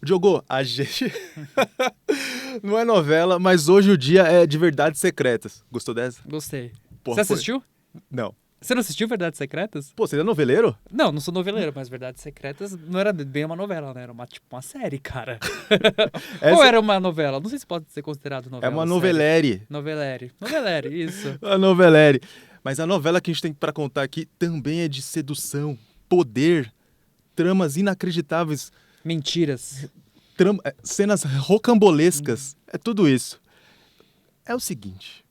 Diogo, a gente... Não é novela, mas hoje o dia é de Verdades Secretas. Gostou dessa? Gostei. Porra, Você assistiu? Não. Você não assistiu Verdades Secretas? Pô, você é noveleiro? Não, não sou noveleiro, mas Verdades Secretas não era bem uma novela, né? Era uma série, cara. Ou era uma novela? Não sei se pode ser considerado novela. É uma série. novelere. Novelere, isso. A novelere. Mas a novela que a gente tem pra contar aqui também é de sedução, poder, tramas inacreditáveis, Mentiras. cenas rocambolescas. É tudo isso. É o seguinte.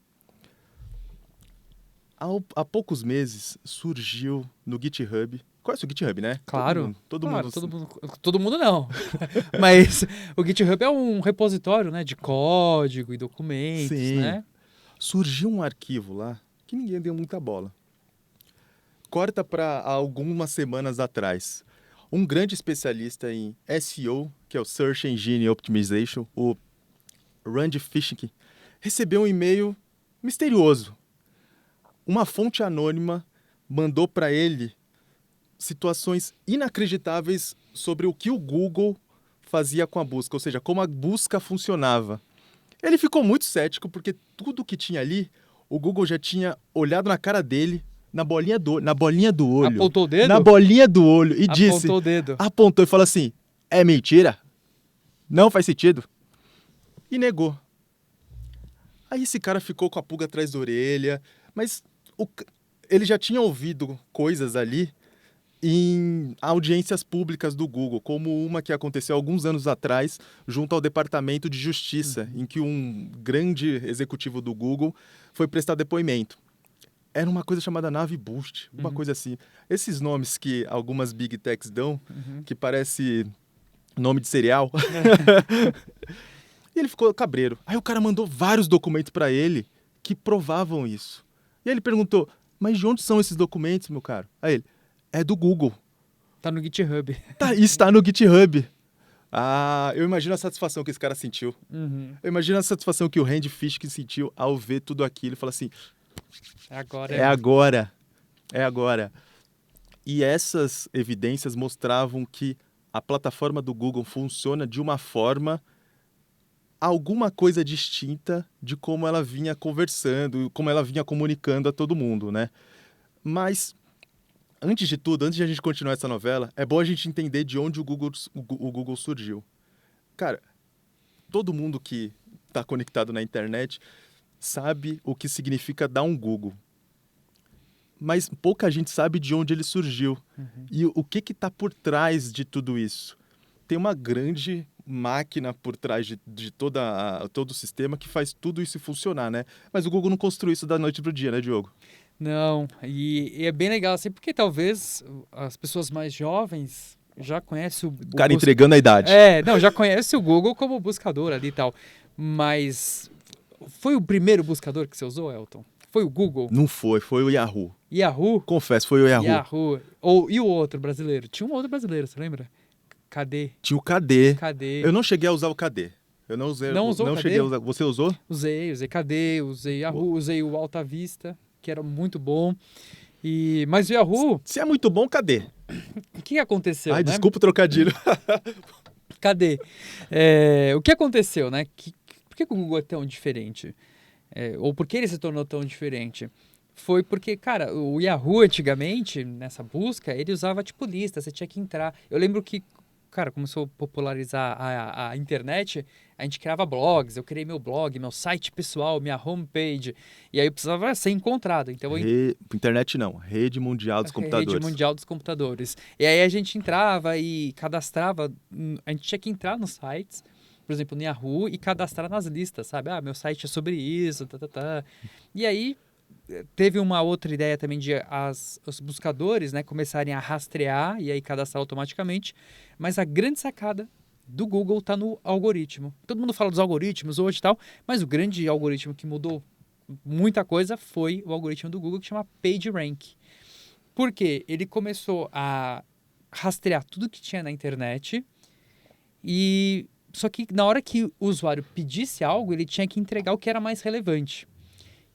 Há poucos meses surgiu no GitHub. Conhece o GitHub, né? Claro. Todo mundo. Todo mundo não. Mas o GitHub é um repositório, né? De código e documentos, Sim. né? Surgiu um arquivo lá que ninguém deu muita bola. Corta para algumas semanas atrás. Um grande especialista em SEO, que é o Search Engine Optimization, o Rand Fishkin, recebeu um e-mail misterioso. Uma fonte anônima mandou para ele situações inacreditáveis sobre o que o Google fazia com a busca, ou seja, como a busca funcionava. Ele ficou muito cético porque tudo que tinha ali, o Google já tinha olhado na cara dele, na bolinha do olho. Apontou o dedo? Na bolinha do olho e disse... Apontou o dedo. Apontou e falou assim, é mentira? Não faz sentido? E negou. Aí esse cara ficou com a pulga atrás da orelha, mas ele já tinha ouvido coisas ali em audiências públicas do Google, como uma que aconteceu alguns anos atrás, junto ao Departamento de Justiça, em que um grande executivo do Google foi prestar depoimento. Era uma coisa chamada Nave Boost, uma coisa assim. Esses nomes que algumas Big Techs dão, que parece nome de cereal. E ele ficou cabreiro. Aí o cara mandou vários documentos para ele que provavam isso. E aí ele perguntou, mas de onde são esses documentos, meu caro? Aí ele, é do Google. Tá no GitHub. Está no GitHub. Ah, eu imagino a satisfação que esse cara sentiu. Eu imagino a satisfação que o Rand Fishkin sentiu ao ver tudo aquilo e falar assim, Agora. é agora. É agora. E essas evidências mostravam que a plataforma do Google funciona de uma forma, alguma coisa distinta de como ela vinha conversando, como ela vinha comunicando a todo mundo, né? Mas, antes de tudo, antes de a gente continuar essa novela, é bom a gente entender de onde o Google surgiu. Cara, todo mundo que está conectado na internet sabe o que significa dar um Google. Mas pouca gente sabe de onde ele surgiu. E o que está por trás de tudo isso. Tem uma grande máquina por trás de todo o sistema que faz tudo isso funcionar, né? Mas o Google não construiu isso da noite pro dia, né, Diogo? Não, e é bem legal assim, porque talvez as pessoas mais jovens já conhecem O cara entregando a idade. Já conhece o Google como buscador ali e tal. Mas foi o primeiro buscador que você usou, Elton? Foi o Google? Não foi o Yahoo. Yahoo? Confesso, foi o Yahoo. Yahoo. E o outro brasileiro? Tinha um outro brasileiro, você lembra? Cadê? Tinha o KD. Cadê? Eu não cheguei a usar o KD. Eu não usei. Não usou o KD? Cheguei a usar. Você usou? Usei Cadê, usei Yahoo, usei o Alta Vista, que era muito bom. Mas o Yahoo... Se é muito bom, cadê? O que aconteceu, Ai, né? desculpa o trocadilho. Cadê? O que aconteceu, né? Por que o Google é tão diferente? Ou por que ele se tornou tão diferente? Foi porque, cara, o Yahoo antigamente, nessa busca, ele usava tipo lista, você tinha que entrar. Eu lembro que, cara, começou a popularizar a internet, a gente criava blogs, eu criei meu blog, meu site pessoal, minha homepage, e aí eu precisava ser encontrado. Então, Internet não, Rede Mundial dos Computadores. Rede Mundial dos Computadores. E aí a gente entrava e cadastrava, a gente tinha que entrar nos sites, por exemplo, no Yahoo, e cadastrar nas listas, sabe? Ah, meu site é sobre isso, E aí teve uma outra ideia também de os buscadores, né, começarem a rastrear e aí cadastrar automaticamente, mas a grande sacada do Google está no algoritmo. Todo mundo fala dos algoritmos hoje e tal, mas o grande algoritmo que mudou muita coisa foi o algoritmo do Google que chama PageRank. Por quê? Ele começou a rastrear tudo que tinha na internet só que na hora que o usuário pedisse algo, ele tinha que entregar o que era mais relevante.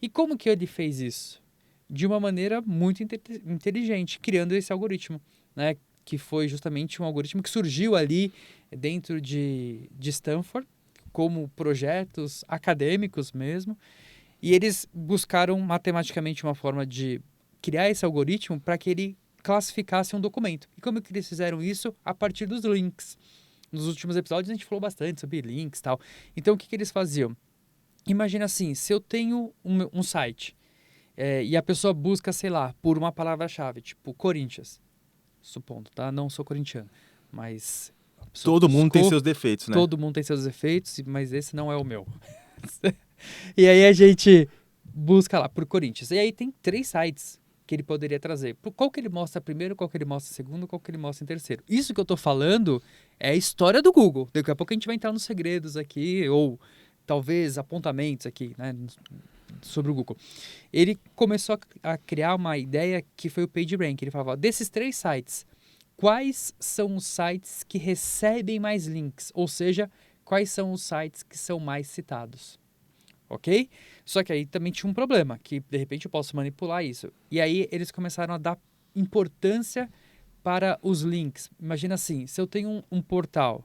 E como que ele fez isso? De uma maneira muito inteligente, criando esse algoritmo, né? que foi justamente um algoritmo que surgiu ali dentro de Stanford, como projetos acadêmicos mesmo, e eles buscaram matematicamente uma forma de criar esse algoritmo para que ele classificasse um documento. E como que eles fizeram isso? A partir dos links. Nos últimos episódios a gente falou bastante sobre links e tal. Então o que eles faziam? Imagina assim, se eu tenho um site e a pessoa busca, sei lá, por uma palavra-chave, tipo Corinthians, supondo, tá? Não sou corintiano, mas a pessoa Todo mundo tem buscou, seus defeitos, né? todo mundo tem seus defeitos, mas esse não é o meu. E aí a gente busca lá por Corinthians. E aí tem 3 sites que ele poderia trazer. Qual que ele mostra primeiro, qual que ele mostra segundo, qual que ele mostra em terceiro. Isso que eu tô falando é a história do Google. Daqui a pouco a gente vai entrar nos segredos aqui, ou talvez apontamentos aqui, né, sobre o Google. Ele começou a criar uma ideia que foi o PageRank. Ele falava, ó, desses 3 sites, quais são os sites que recebem mais links? Ou seja, quais são os sites que são mais citados? Ok? Só que aí também tinha um problema, que de repente eu posso manipular isso. E aí eles começaram a dar importância para os links. Imagina assim, se eu tenho um portal,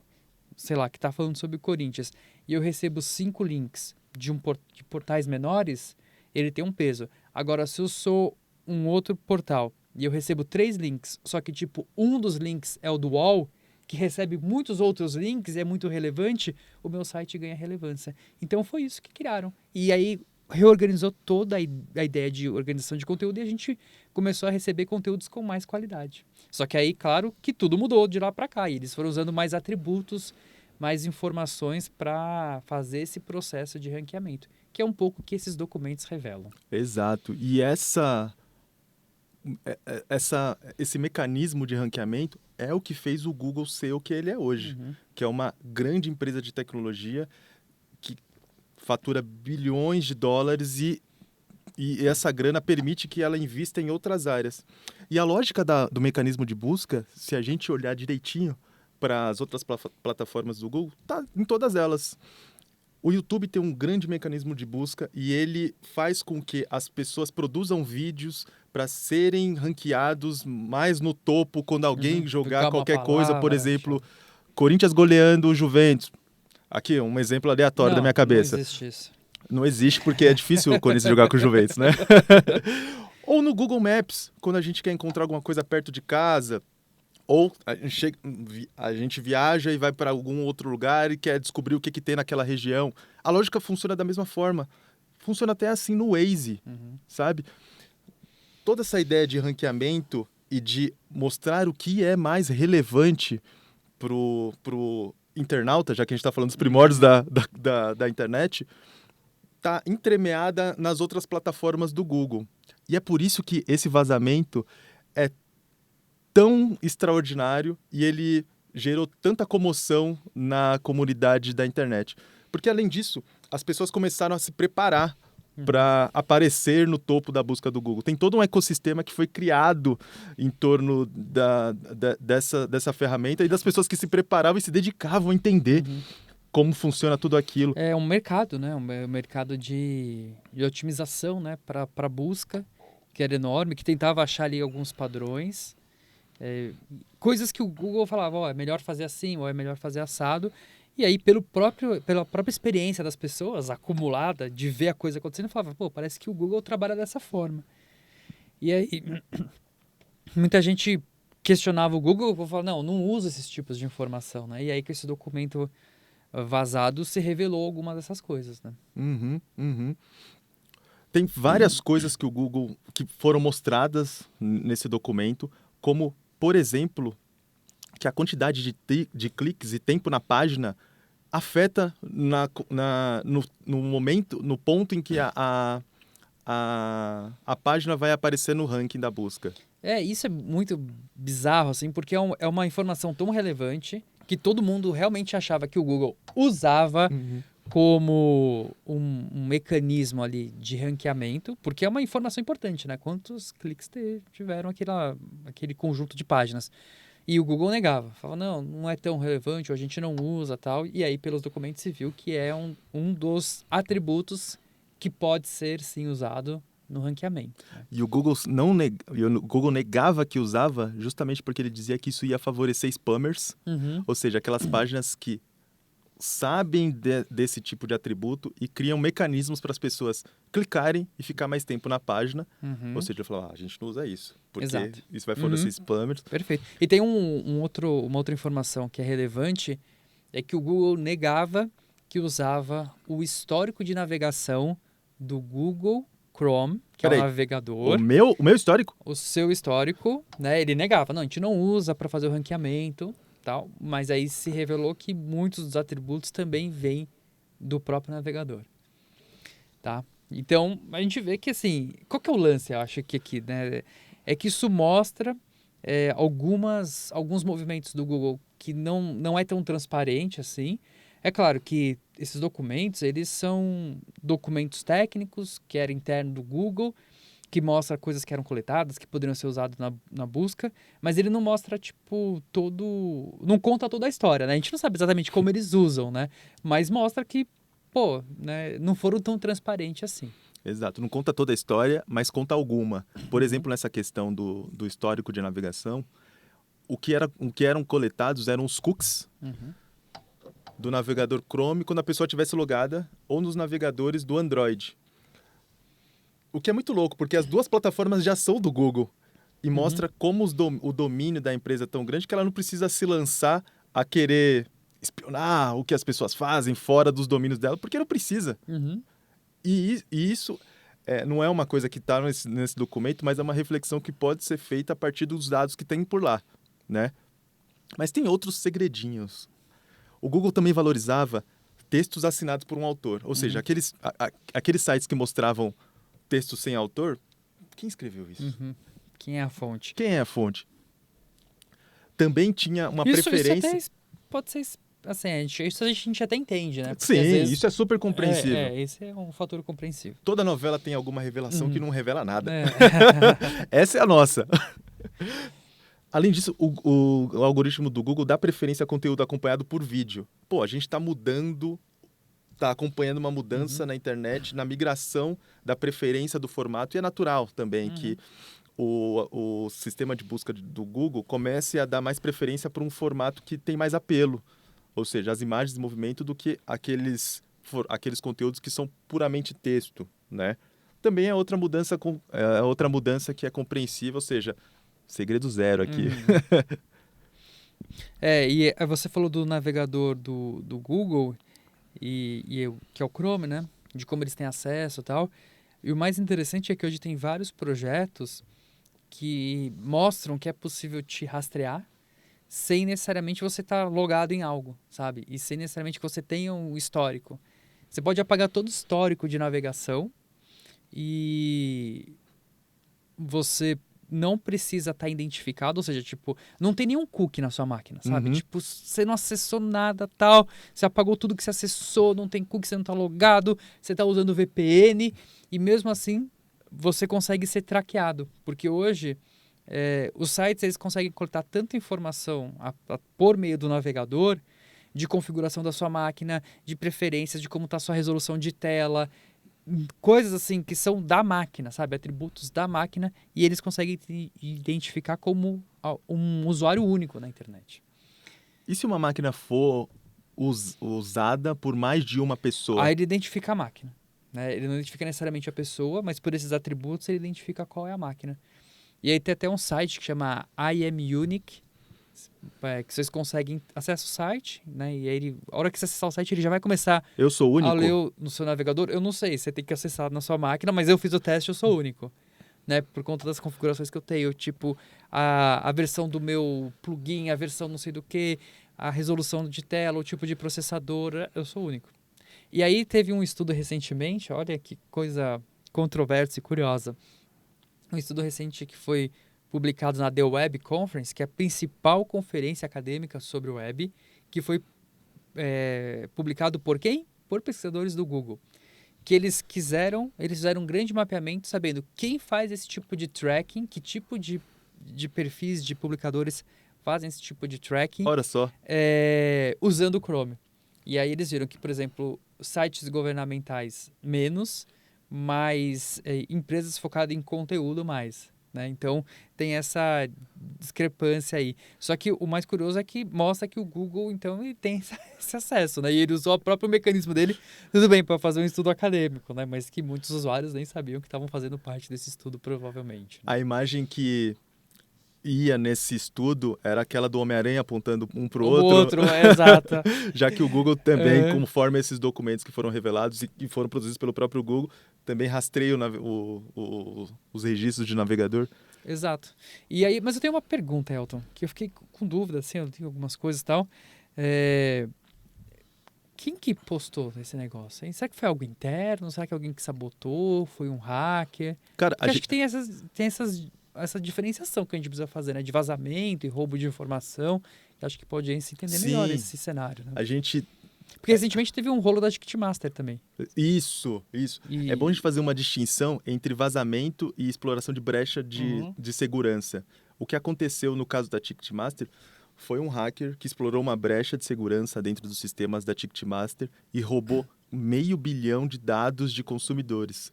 sei lá, que está falando sobre o Corinthians, e eu recebo 5 links de portais menores, ele tem um peso. Agora, se eu sou um outro portal e eu recebo 3 links, só que tipo, um dos links é o do UOL, que recebe muitos outros links e é muito relevante, o meu site ganha relevância. Então foi isso que criaram. E aí reorganizou toda a ideia de organização de conteúdo e a gente começou a receber conteúdos com mais qualidade. Só que aí, claro, que tudo mudou de lá para cá. E eles foram usando mais atributos, mais informações para fazer esse processo de ranqueamento, que é um pouco o que esses documentos revelam. Exato. E esse mecanismo de ranqueamento é o que fez o Google ser o que ele é hoje, que é uma grande empresa de tecnologia que fatura bilhões de dólares e essa grana permite que ela invista em outras áreas. E a lógica do mecanismo de busca, se a gente olhar direitinho para as outras plataformas do Google, tá em todas elas. O YouTube tem um grande mecanismo de busca e ele faz com que as pessoas produzam vídeos para serem ranqueados mais no topo quando alguém jogar Pegar uma qualquer coisa, por palavra, exemplo, Corinthians goleando o Juventus. Aqui, um exemplo aleatório da minha não cabeça. existe isso. Não existe porque é difícil o Corinthians jogar com o Juventus, né? Ou no Google Maps, quando a gente quer encontrar alguma coisa perto de casa, ou a gente viaja e vai para algum outro lugar e quer descobrir o que tem naquela região. A lógica funciona da mesma forma. Funciona até assim no Waze, sabe? Toda essa ideia de ranqueamento e de mostrar o que é mais relevante pro internauta, já que a gente está falando dos primórdios da internet, está entremeada nas outras plataformas do Google. E é por isso que esse vazamento é tão extraordinário e ele gerou tanta comoção na comunidade da internet. Porque, além disso, as pessoas começaram a se preparar para aparecer no topo da busca do Google. Tem todo um ecossistema que foi criado em torno dessa ferramenta e das pessoas que se preparavam e se dedicavam a entender como funciona tudo aquilo. É um mercado, né? Um mercado de otimização, né? Para busca, que era enorme, que tentava achar ali alguns padrões. Coisas que o Google falava, ó, é melhor fazer assim, ou é melhor fazer assado. E aí, pela própria experiência das pessoas, acumulada, de ver a coisa acontecendo, falava, pô, parece que o Google trabalha dessa forma. E aí, muita gente questionava o Google, eu falava, não usa esses tipos de informação, né? E aí, com esse documento vazado, se revelou alguma dessas coisas, né? Tem várias coisas que o Google, que foram mostradas nesse documento, como, por exemplo, que a quantidade de cliques e tempo na página afeta no momento, no ponto em que a página vai aparecer no ranking da busca. Isso é muito bizarro, assim, porque é uma informação tão relevante que todo mundo realmente achava que o Google usava como um mecanismo ali de ranqueamento, porque é uma informação importante, né? Quantos cliques tiveram aquele conjunto de páginas. E o Google negava, falava, não é tão relevante, ou a gente não usa tal. E aí, pelos documentos, se viu que é um dos atributos que pode ser, sim, usado no ranqueamento. Né? E o Google o Google negava que usava justamente porque ele dizia que isso ia favorecer spammers, Uhum. ou seja, aquelas páginas que sabem desse tipo de atributo e criam mecanismos para as pessoas clicarem e ficar mais tempo na página. Ou Uhum. seja, ele falou, a gente não usa isso, porque Exato. isso vai Uhum. favorecer spammers. Perfeito. E tem uma outra informação que é relevante, é que o Google negava que usava o histórico de navegação do Google Chrome, que é o Peraí, navegador, o meu histórico? o seu histórico, né? Ele negava, não, a gente não usa para fazer o ranqueamento, tal, mas aí se revelou que muitos dos atributos também vêm do próprio navegador, tá? Então, a gente vê que, assim, qual que é o lance, eu acho que aqui, né? É que isso mostra alguns movimentos do Google que não é tão transparente assim. É claro que esses documentos, eles são documentos técnicos, que era interno do Google, que mostra coisas que eram coletadas, que poderiam ser usadas na busca, mas ele não mostra, tipo, não conta toda a história, né? A gente não sabe exatamente como eles usam, né? Mas mostra que, pô, né, não foram tão transparentes assim. Exato, não conta toda a história, mas conta alguma. Por Uhum. exemplo, nessa questão do histórico de navegação, o que eram coletados eram os cookies Uhum. do navegador Chrome quando a pessoa estivesse logada ou nos navegadores do Android. O que é muito louco, porque as duas plataformas já são do Google e mostra como o domínio da empresa é tão grande que ela não precisa se lançar a querer espionar o que as pessoas fazem fora dos domínios dela, porque não precisa. Uhum. E isso não é uma coisa que está nesse documento, mas é uma reflexão que pode ser feita a partir dos dados que tem por lá, né? Mas tem outros segredinhos. O Google também valorizava textos assinados por um autor, ou seja, aqueles sites que mostravam textos sem autor. Quem escreveu isso? Uhum. Quem é a fonte? Quem é a fonte? Também tinha uma Isso preferência. até pode ser, assim, isso a gente até entende, né? Porque às Sim, vezes isso é super compreensível. esse é um fator compreensível. Toda novela tem alguma revelação que Uhum. não revela nada. É. Essa é a nossa. Além disso, o algoritmo do Google dá preferência a conteúdo acompanhado por vídeo. Pô, a gente está mudando, está acompanhando uma mudança na internet, na migração da preferência do formato, e é natural também que o sistema de busca do Google comece a dar mais preferência para um formato que tem mais apelo, ou seja, as imagens em movimento do que aqueles conteúdos que são puramente texto, né? Também é outra mudança que é compreensível, ou seja, segredo zero aqui. E você falou do navegador do Google, que é o Chrome, né? De como eles têm acesso e tal. E o mais interessante é que hoje tem vários projetos que mostram que é possível te rastrear sem necessariamente você estar logado em algo, sabe? E sem necessariamente que você tenha um histórico. Você pode apagar todo o histórico de navegação e você não precisa estar identificado, ou seja, tipo, não tem nenhum cookie na sua máquina, sabe? Uhum. Tipo, você não acessou nada, tal, você apagou tudo que você acessou, não tem cookie, você não está logado, você está usando VPN e mesmo assim você consegue ser traqueado, porque hoje os sites eles conseguem coletar tanta informação por meio do navegador de configuração da sua máquina, de preferências, de como está a sua resolução de tela, coisas assim que são da máquina, sabe? Atributos da máquina e eles conseguem te identificar como um usuário único na internet. E se uma máquina for usada por mais de uma pessoa? Aí ele identifica a máquina, né? Ele não identifica necessariamente a pessoa, mas por esses atributos ele identifica qual é a máquina. E aí tem até um site que chama I Am Unique, que vocês conseguem acessar o site, né? E aí a hora que você acessar o site ele já vai começar Eu sou único? a ler no seu navegador. Eu não sei, você tem que acessar na sua máquina, mas eu fiz o teste, eu sou único. Né, por conta das configurações que eu tenho, tipo a versão do meu plugin, a versão não sei do que, a resolução de tela, o tipo de processador, eu sou único. E aí teve um estudo recentemente, olha que coisa controversa e curiosa, um estudo recente que foi publicado na The Web Conference, que é a principal conferência acadêmica sobre o web, que foi publicado por quem? Por pesquisadores do Google. Que eles fizeram um grande mapeamento sabendo quem faz esse tipo de tracking, que tipo de perfis de publicadores fazem esse tipo de tracking, Olha só. usando o Chrome. E aí eles viram que, por exemplo, sites governamentais menos, mas empresas focadas em conteúdo mais, né? Então, tem essa discrepância aí. Só que o mais curioso é que mostra que o Google, então, ele tem esse acesso, né? E ele usou o próprio mecanismo dele, tudo bem, para fazer um estudo acadêmico, né? Mas que muitos usuários nem sabiam que estavam fazendo parte desse estudo, provavelmente, né? A imagem que ia nesse estudo era aquela do Homem-Aranha apontando um para o O outro, outro, exato. já que o Google também, É. conforme esses documentos que foram revelados e foram produzidos pelo próprio Google, também rastreia os registros de navegador. Exato. E aí, mas eu tenho uma pergunta, Elton, que eu fiquei com dúvida, assim, eu tenho algumas coisas e tal. É, Quem que postou esse negócio, hein? Será que foi algo interno? Será que alguém que sabotou? Foi um hacker? Cara, Porque acho que tem essa diferenciação que a gente precisa fazer, né? De vazamento e roubo de informação. Eu acho que pode aí se entender melhor sim, esse cenário, né? a gente... Porque recentemente teve um rolo da Ticketmaster também. Isso. É bom a E... gente fazer uma distinção entre vazamento e exploração de brecha Uhum. de segurança. O que aconteceu no caso da Ticketmaster foi um hacker que explorou uma brecha de segurança dentro dos sistemas da Ticketmaster e roubou 500 milhão de dados de consumidores.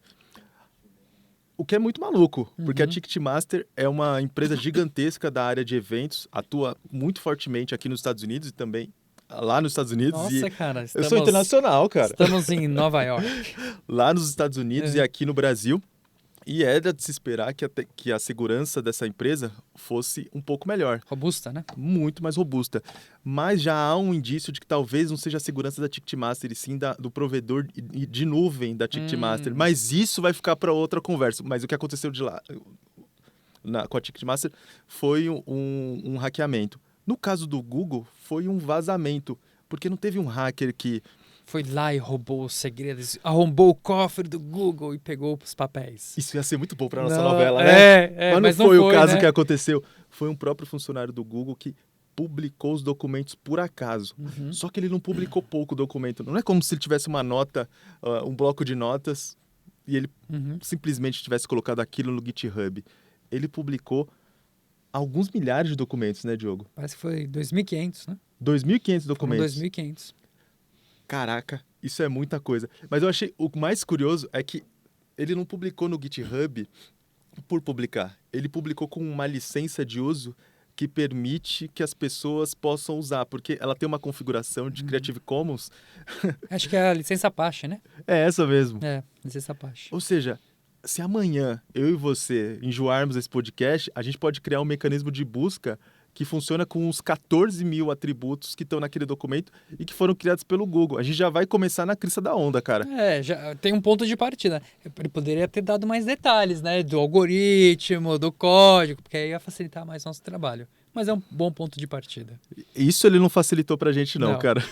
O que é muito maluco, porque a Uhum. Ticketmaster é uma empresa gigantesca da área de eventos, atua muito fortemente aqui nos Estados Unidos e também lá nos Estados Unidos. E Nossa, cara, eu sou internacional, cara. estamos em Nova York. Lá nos Estados Unidos e É. aqui no Brasil. E era de se esperar que a segurança dessa empresa fosse um pouco melhor, Robusta, né? muito mais robusta. Mas já há um indício de que talvez não seja a segurança da Ticketmaster, e sim do provedor de nuvem da Ticketmaster. Hum. Mas isso vai ficar para outra conversa. Mas o que aconteceu de lá com a Ticketmaster foi um hackeamento. No caso do Google, foi um vazamento, porque não teve um hacker que... Foi lá e roubou os segredos, arrombou o cofre do Google e pegou os papéis. Isso ia ser muito bom para nossa Não, novela, né? mas Mas não foi o caso né? que aconteceu. Foi um próprio funcionário do Google que publicou os documentos por acaso. Uhum. Só que ele não publicou pouco documento. Não é como se ele tivesse uma nota, um bloco de notas, e ele Uhum. simplesmente tivesse colocado aquilo no GitHub. Ele publicou alguns milhares de documentos, né, Diogo? Parece que foi 2.500, né? 2.500 Foram documentos. 2.500. Caraca, isso é muita coisa. Mas eu achei, o mais curioso é que ele não publicou no GitHub por publicar. Ele publicou com uma licença de uso que permite que as pessoas possam usar, porque ela tem uma configuração de Creative Commons. Acho que é a licença Apache, né? É essa mesmo. É, licença Apache. Ou seja, se amanhã eu e você enjoarmos esse podcast, a gente pode criar um mecanismo de busca que funciona com os 14 mil atributos que estão naquele documento e que foram criados pelo Google. A gente já vai começar na crista da onda, cara. Já tem um ponto de partida. Ele poderia ter dado mais detalhes, né? Do algoritmo, do código, porque aí ia facilitar mais nosso trabalho. Mas é um bom ponto de partida. Isso ele não facilitou pra gente não, Não. cara.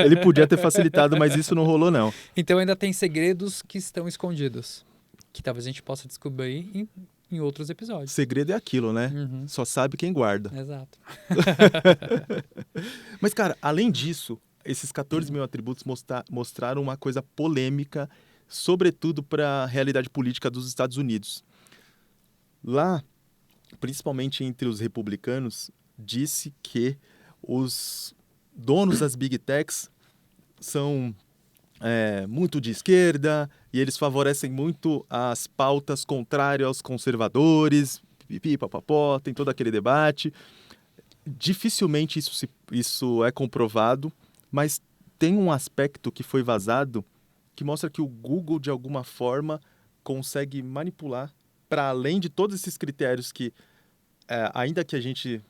Ele podia ter facilitado, mas isso não rolou não. Então ainda tem segredos que estão escondidos, que talvez a gente possa descobrir em outros O episódios. segredo é aquilo, né? Uhum. Só sabe quem guarda. Exato. Mas, cara, além disso, esses 14 mil atributos mostraram uma coisa polêmica, sobretudo para a realidade política dos Estados Unidos. Lá, principalmente entre os republicanos, disse que os donos das Big Techs são muito de esquerda e eles favorecem muito as pautas contrárias aos conservadores, pipi, papapó, tem todo aquele debate. Dificilmente isso é comprovado, mas tem um aspecto que foi vazado que mostra que o Google, de alguma forma, consegue manipular para além de todos esses critérios que, ainda que a gente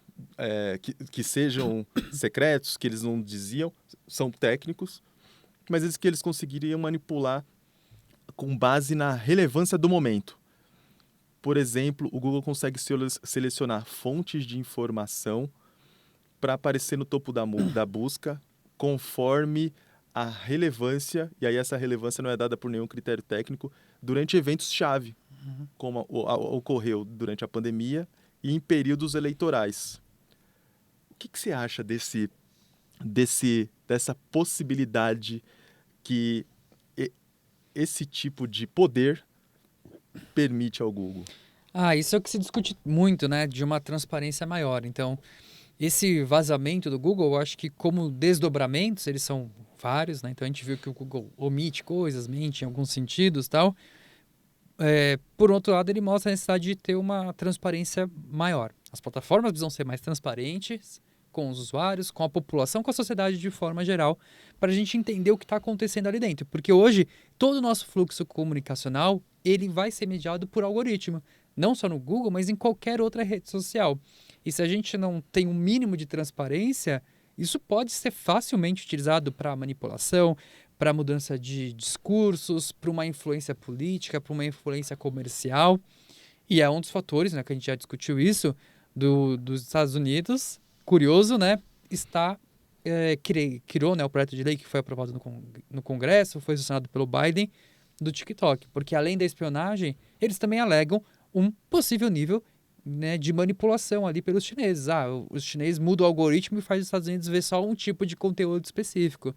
que sejam secretos, que eles não diziam, são técnicos, mas que eles conseguiriam manipular com base na relevância do momento. Por exemplo, o Google consegue selecionar fontes de informação para aparecer no topo da busca conforme a relevância, e aí essa relevância não é dada por nenhum critério técnico, durante eventos-chave, como ocorreu durante a pandemia e em períodos eleitorais. O que você acha dessa possibilidade que esse tipo de poder permite ao Google? Isso é o que se discute muito, né? De uma transparência maior. Então, esse vazamento do Google, eu acho que como desdobramentos, eles são vários, né? Então, a gente viu que o Google omite coisas, mente em alguns sentidos e tal. Por outro lado, ele mostra a necessidade de ter uma transparência maior. As plataformas precisam ser mais transparentes com os usuários, com a população, com a sociedade de forma geral, para a gente entender o que está acontecendo ali dentro. Porque hoje, todo o nosso fluxo comunicacional, ele vai ser mediado por algoritmo. Não só no Google, mas em qualquer outra rede social. E se a gente não tem um mínimo de transparência, isso pode ser facilmente utilizado para manipulação, para mudança de discursos, para uma influência política, para uma influência comercial. E é um dos fatores, né, que a gente já discutiu isso, dos Estados Unidos, curioso, né, criou, né, o projeto de lei que foi aprovado no Congresso, foi sancionado pelo Biden, do TikTok. Porque além da espionagem, eles também alegam um possível nível, né, de manipulação ali pelos chineses. Os chineses mudam o algoritmo e faz os Estados Unidos ver só um tipo de conteúdo específico.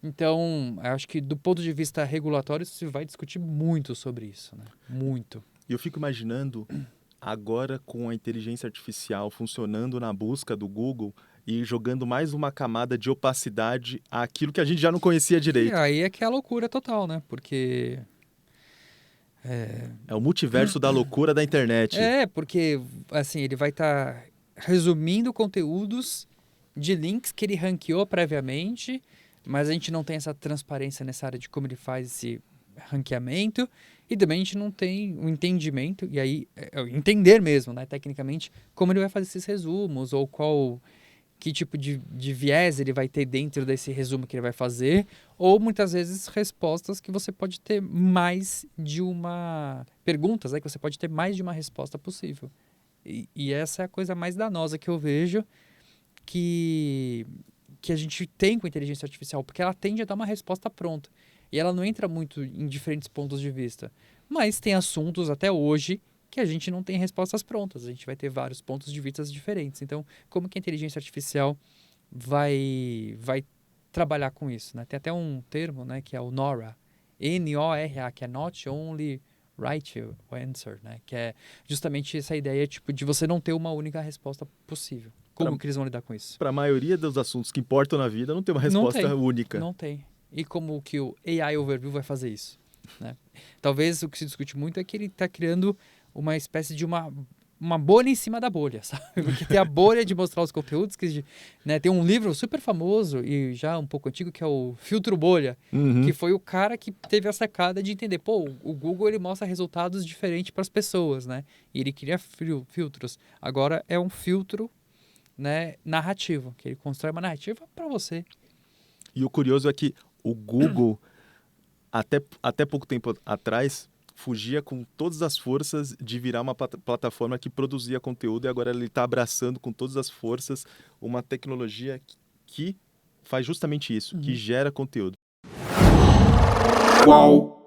Então, eu acho que do ponto de vista regulatório, se vai discutir muito sobre isso, né? Muito. E eu fico imaginando, agora com a inteligência artificial funcionando na busca do Google e jogando mais uma camada de opacidade àquilo que a gente já não conhecia E direito. aí é que é a loucura total, né? Porque... É o multiverso da loucura da internet. Porque, assim, ele vai estar resumindo conteúdos de links que ele ranqueou previamente, mas a gente não tem essa transparência nessa área de como ele faz esse ranqueamento, e também a gente não tem o entendimento, e aí, entender mesmo, né, tecnicamente, como ele vai fazer esses resumos, ou que tipo de viés ele vai ter dentro desse resumo que ele vai fazer, ou muitas vezes respostas que você pode ter mais de uma... Perguntas, né, que você pode ter mais de uma resposta possível. E essa é a coisa mais danosa que eu vejo que a gente tem com a inteligência artificial, porque ela tende a dar uma resposta pronta. E ela não entra muito em diferentes pontos de vista. Mas tem assuntos até hoje que a gente não tem respostas prontas. A gente vai ter vários pontos de vista diferentes. Então, como que a inteligência artificial vai trabalhar com isso, né? Tem até um termo, né, que é o NORA, N-O-R-A, que é Not Only Right Answer, né? Que é justamente essa ideia tipo, de você não ter uma única resposta possível. Como que eles vão lidar com isso? Para a maioria dos assuntos que importam na vida, não tem uma resposta única. Não tem. E como que o AI Overview vai fazer isso? Né? Talvez o que se discute muito é que ele está criando uma espécie de uma bolha em cima da bolha, sabe? Porque tem a bolha de mostrar os conteúdos, que, né, tem um livro super famoso e já um pouco antigo, que é o Filtro Bolha, que foi o cara que teve a sacada de entender, o Google ele mostra resultados diferentes para as pessoas, né? E ele cria filtros. Agora é um filtro, né, narrativo, que ele constrói uma narrativa para você. E o curioso é que o Google, até pouco tempo atrás, fugia com todas as forças de virar uma plataforma que produzia conteúdo, e agora ele está abraçando com todas as forças uma tecnologia que faz justamente isso, que gera conteúdo. Qual